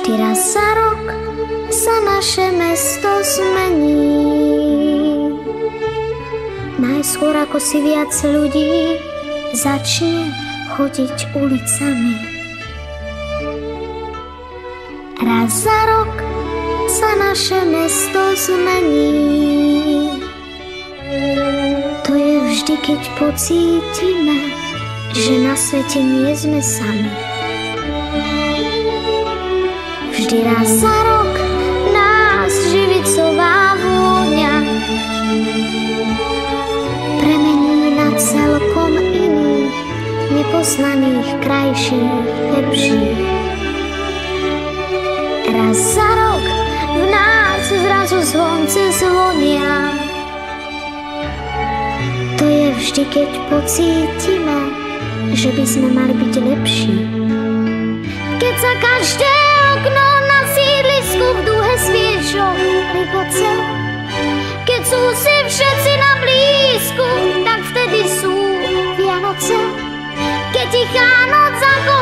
Vždy raz za rok sa naše mesto zmení. Najskôr ako si viac ľudí začne chodiť ulicami. Raz za rok sa naše mesto zmení. To je vždy, keď pocítime, že na svete nie sme sami. Vždy raz za rok nás živicová vôňa premení na celkom iných, nepoznaných, krajších, lepších. Raz za rok v nás zrazu zvonce zvonia. To je vždy, keď pocítime, že by sme mali byť lepší. Keď sa každé okno na sídlisku v dúhe sviežom ligoce, keď sú si všetci na blízku, tak vtedy sú Vianoce. Keď tichá noc ako